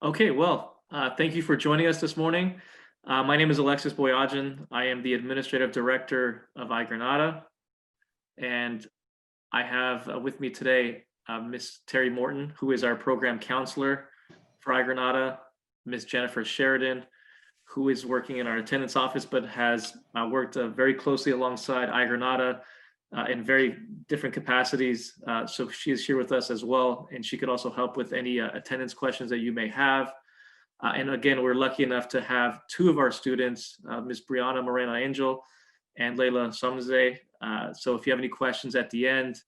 Okay, well, thank you for joining us this morning. My name is Alexis Boyajian. I am the Administrative Director of iGranada, and I have with me today Ms. Terry Morton, who is our Program Counselor for iGranada, Ms. Jennifer Sheridan, who is working in our attendance office, but has worked very closely alongside iGranada in very different capacities. So she is here with us as well, and she could also help with any attendance questions that you may have. And again, we're lucky enough to have two of our students, Ms. Brianna Morena Angel and Layla Somze. So if you have any questions at the end,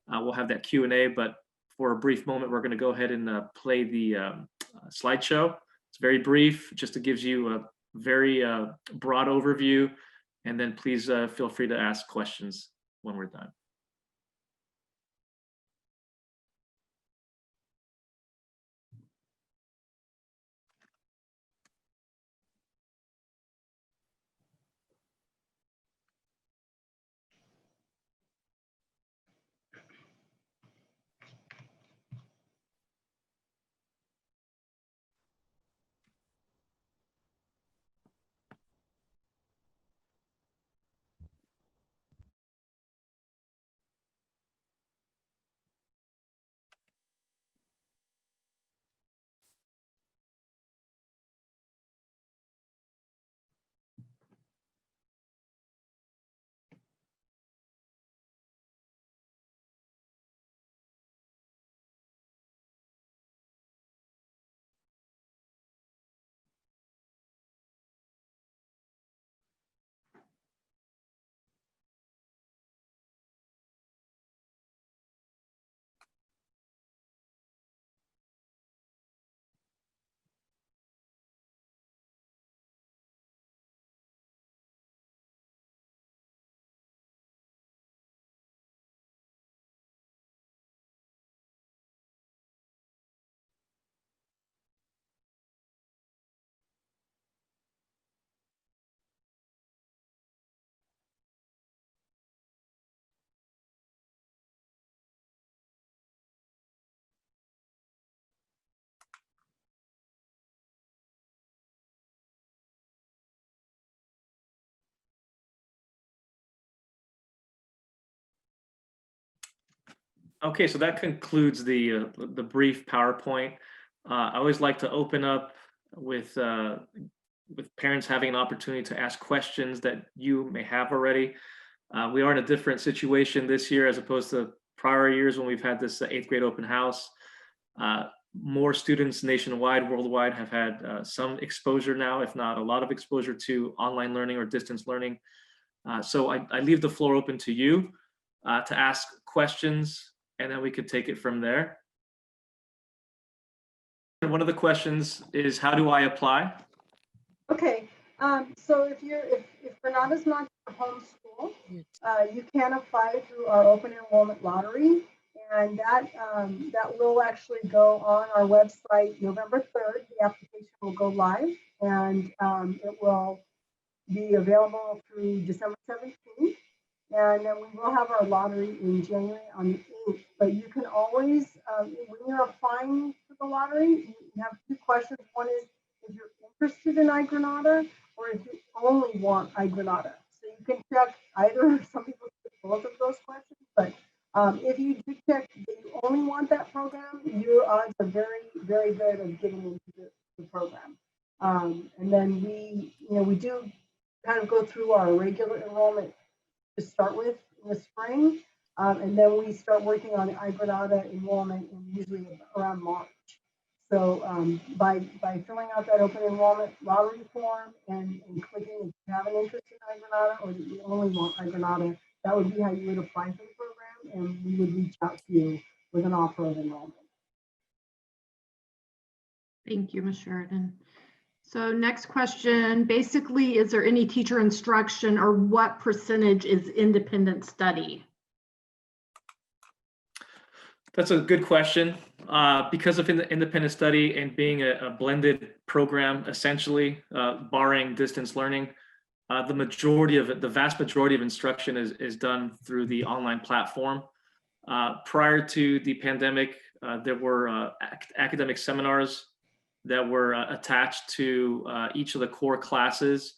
we'll have that Q&A, but for a brief moment, we're gonna go ahead and play the slideshow. It's very brief, just to gives you a very broad overview, and then please feel free to ask questions when we're done. Okay, so that concludes the brief PowerPoint. I always like to open up with parents having an opportunity to ask questions that you may have already. We are in a different situation this year as opposed to prior years when we've had this 8th grade open house. More students nationwide, worldwide have had some exposure now, if not a lot of exposure to online learning or distance learning. So I leave the floor open to you to ask questions, and then we could take it from there. One of the questions is, how do I apply? Okay, so if Granada's not your home school, you can apply through our open enrollment lottery, and that will actually go on our website November 3rd. The application will go live, and it will be available through December 17th. And then we will have our lottery in January on the 8th. But you can always, when you're applying for the lottery, you have two questions. One is if you're interested in iGranada or if you only want iGranada. So you can check either. Some people check both of those questions. But if you do check that you only want that program, your odds are very, very good of getting into the program. And then we do kind of go through our regular enrollment to start with in the spring, and then we start working on the iGranada enrollment usually around March. So by filling out that open enrollment lottery form and clicking if you have an interest in iGranada or that you only want iGranada, that would be how you would apply for the program, and we would reach out to you with an offer of enrollment. Thank you, Ms. Sheridan. So next question, basically, is there any teacher instruction or what percentage is independent study? That's a good question. Because of independent study and being a blended program, essentially, barring distance learning, the vast majority of instruction is done through the online platform. Prior to the pandemic, there were academic seminars that were attached to each of the core classes.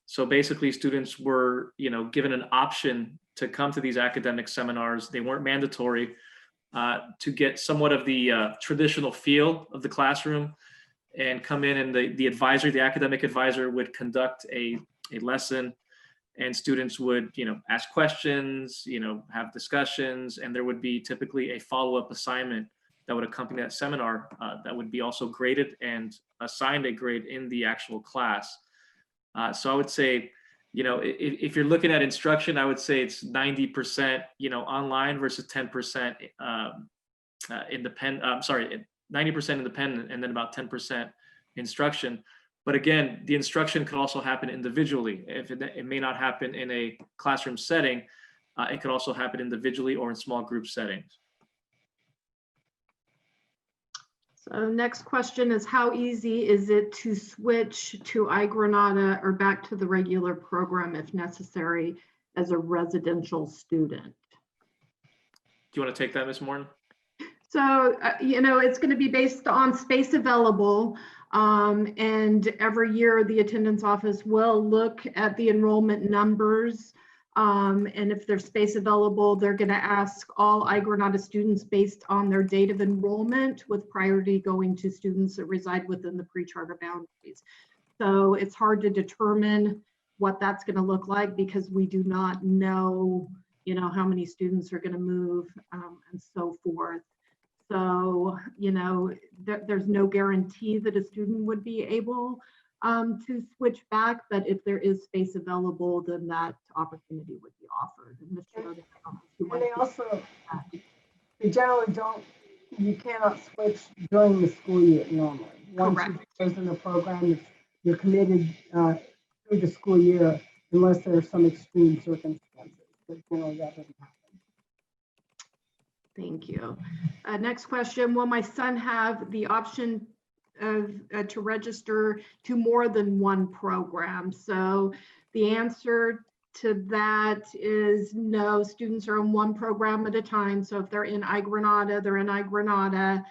So basically students were, given an option to come to these academic seminars. They weren't mandatory, to get somewhat of the traditional feel of the classroom and come in, and the academic advisor would conduct a lesson, and students would, ask questions, have discussions, and there would be typically a follow-up assignment that would accompany that seminar, that would be also graded and assigned a grade in the actual class. So I would say, if you're looking at instruction, I would say it's 90%, online versus 10% independent. 90% independent, and then about 10% instruction. But again, the instruction could also happen individually. If it may not happen in a classroom setting, it could also happen individually or in small group settings. So next question is, how easy is it to switch to iGranada or back to the regular program if necessary as a residential student? Do you want to take that, Ms. Morton? So, it's going to be based on space available. And every year the attendance office will look at the enrollment numbers. And if there's space available, they're going to ask all iGranada students based on their date of enrollment, with priority going to students that reside within the pre-charter boundaries. So it's hard to determine what that's going to look like because we do not know, how many students are going to move, and so forth. So, there's no guarantee that a student would be able to switch back, but if there is space available, then that opportunity would be offered. And they also, they generally you cannot switch during the school year normally. Once you've chosen a program, you're committed through the school year unless there are some extreme circumstances. But generally that doesn't happen. Thank you. Next question, will my son have the option of to register to more than one program? So the answer to that is no. Students are in one program at a time. So if they're in iGranada, they're in iGranada.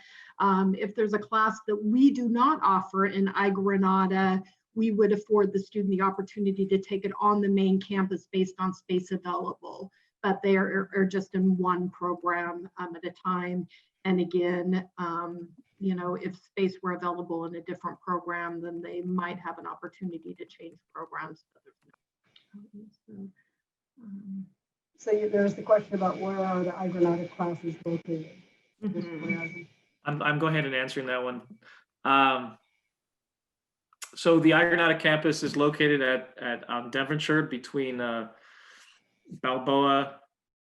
If there's a class that we do not offer in iGranada, we would afford the student the opportunity to take it on the main campus based on space available. But they are just in one program at a time. And again, if space were available in a different program, then they might have an opportunity to change programs. So there's the question about where are the iGranada classes located? I'm going ahead and answering that one. So the iGranada campus is located at Devonshire, between Balboa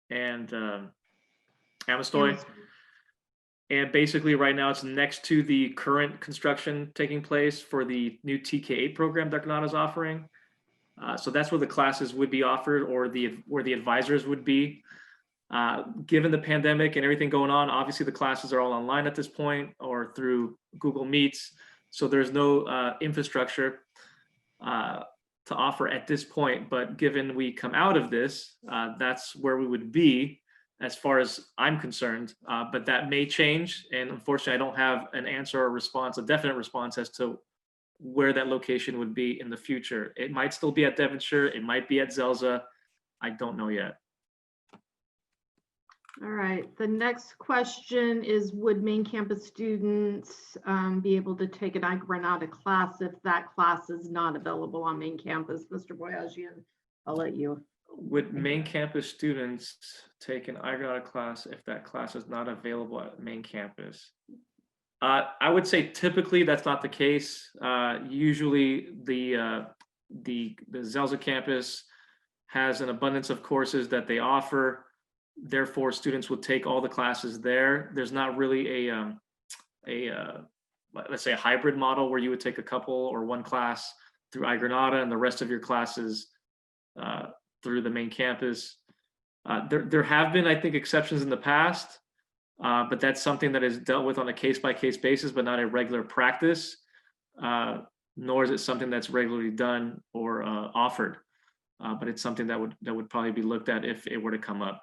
and Amistoy. And basically right now it's next to the current construction taking place for the new TK8 program that Granada is offering. So that's where the classes would be offered, or where the advisors would be. Given the pandemic and everything going on, obviously the classes are all online at this point or through Google Meets. So there's no infrastructure to offer at this point, but given we come out of this, that's where we would be as far as I'm concerned, but that may change. And unfortunately, I don't have an answer or response, a definite response as to where that location would be in the future. It might still be at Devonshire, it might be at Zelza. I don't know yet. All right, the next question is, would main campus students be able to take an iGranada class if that class is not available on main campus? Mr. Boyajian, I'll let you. Would main campus students take an iGranada class if that class is not available at main campus? I would say typically that's not the case. Usually the Zelza campus has an abundance of courses that they offer. Therefore, students would take all the classes there. There's not really let's say a hybrid model where you would take a couple or one class through iGranada and the rest of your classes through the main campus. There have been, I think, exceptions in the past, but that's something that is dealt with on a case-by-case basis, but not a regular practice, nor is it something that's regularly done or offered. But it's something that would probably be looked at if it were to come up.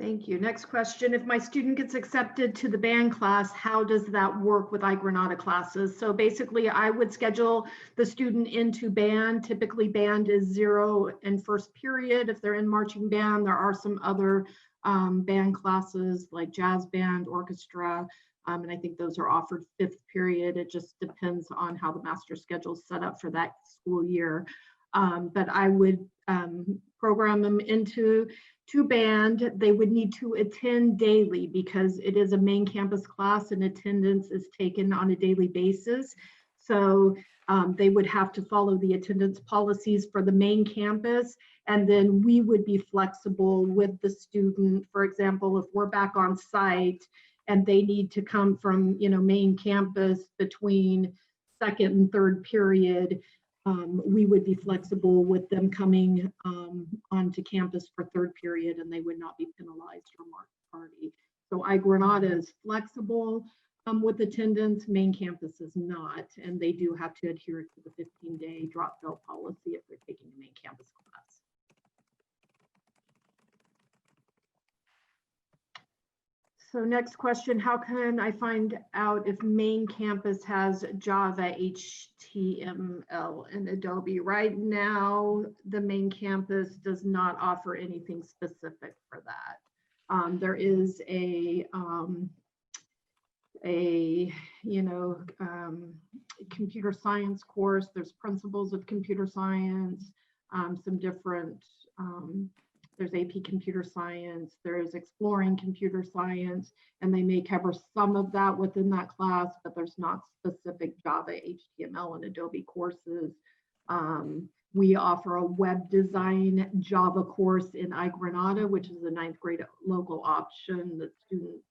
Thank you. Next question. If my student gets accepted to the band class, how does that work with iGranada classes? So basically, I would schedule the student into band. Typically, band is 0 and first period. If they're in marching band, there are some other band classes like jazz band, orchestra, and I think those are offered 5th period. It just depends on how the master schedule is set up for that school year. But I would program them into band. They would need to attend daily because it is a main campus class and attendance is taken on a daily basis. So they would have to follow the attendance policies for the main campus. And then we would be flexible with the student. For example, if we're back on site and they need to come from, main campus between 2nd and 3rd period, we would be flexible with them coming onto campus for 3rd period, and they would not be penalized or marked tardy. So iGranada is flexible with attendance. Main campus is not, and they do have to adhere to the 15-day drop bell policy if they're taking a main campus class. So next question, how can I find out if main campus has Java, HTML, and Adobe? Right now, the main campus does not offer anything specific for that. There is a computer science course. There's principles of computer science, some different, there's AP computer science, there's exploring computer science, and they may cover some of that within that class, but there's not specific Java, HTML, and Adobe courses. We offer a web design Java course in iGranada, which is a 9th grade local option that students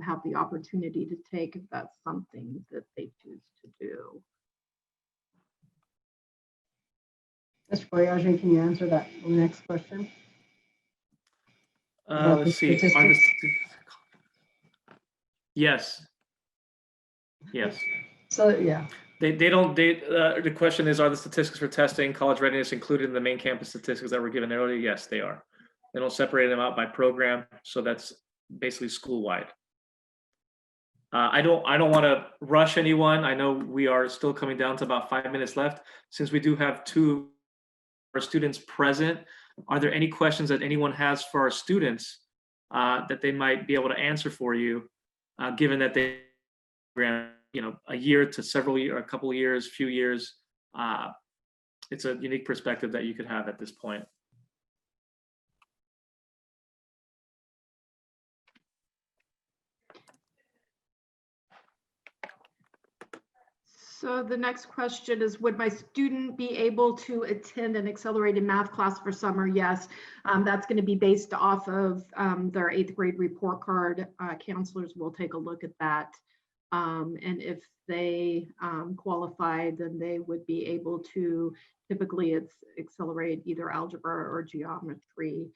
have the opportunity to take if that's something that they choose to do. Mr. Boyajian, can you answer that next question? Let's see. Yes. Yes. So yeah. The question is, are the statistics for testing college readiness included in the main campus statistics that were given earlier? Yes, they are. They don't separate them out by program, so that's basically school-wide. I don't want to rush anyone. I know we are still coming down to about 5 minutes left. Since we do have 2 of our students present, are there any questions that anyone has for our students that they might be able to answer for you, given that they a year to several years, a couple of years, few years? It's a unique perspective that you could have at this point. So the next question is, would my student be able to attend an accelerated math class for summer? Yes, that's going to be based off of their 8th grade report card. Counselors will take a look at that. And if they qualify, then they would be able to, typically it's accelerate either algebra or geometry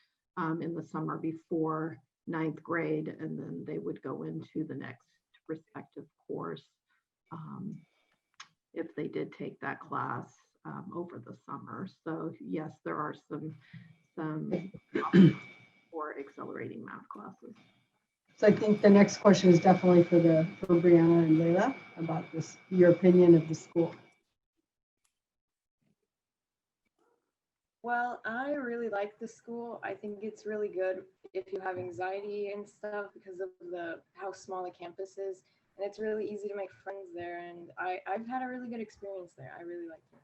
in the summer before 9th grade, and then they would go into the next respective course if they did take that class over the summer. So yes, there are some for accelerating math classes. So I think the next question is definitely for Brianna and Layla about this, your opinion of the school. Well, I really like the school. I think it's really good if you have anxiety and stuff because of how small the campus is. And it's really easy to make friends there. And I've had a really good experience there. I really liked it.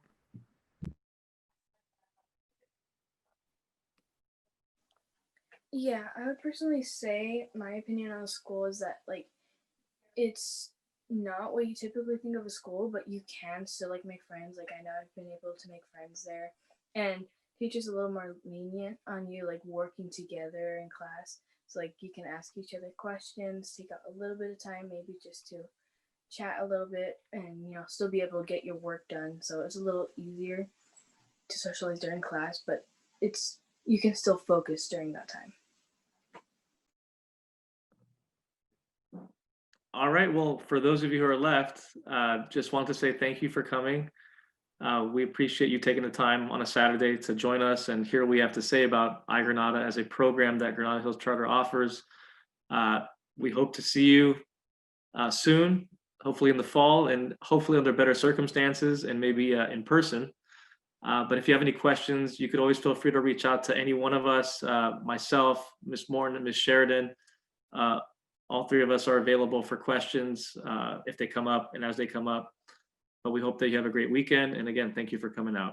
Yeah, I would personally say my opinion on a school is that it's not what you typically think of a school, but you can still make friends. I know I've been able to make friends there, and teachers a little more lenient on you working together in class. So you can ask each other questions, take out a little bit of time maybe just to chat a little bit, and still be able to get your work done. So it's a little easier to socialize during class, but you can still focus during that time. All right, well, for those of you who are left, just want to say thank you for coming. We appreciate you taking the time on a Saturday to join us and hear what we have to say about iGranada as a program that Granada Hills Charter offers. We hope to see you soon, hopefully in the fall, and hopefully under better circumstances and maybe in person. But if you have any questions, you could always feel free to reach out to any one of us, myself, Ms. Morton, Ms. Sheridan. All three of us are available for questions if they come up and as they come up. But we hope that you have a great weekend. And again, thank you for coming out.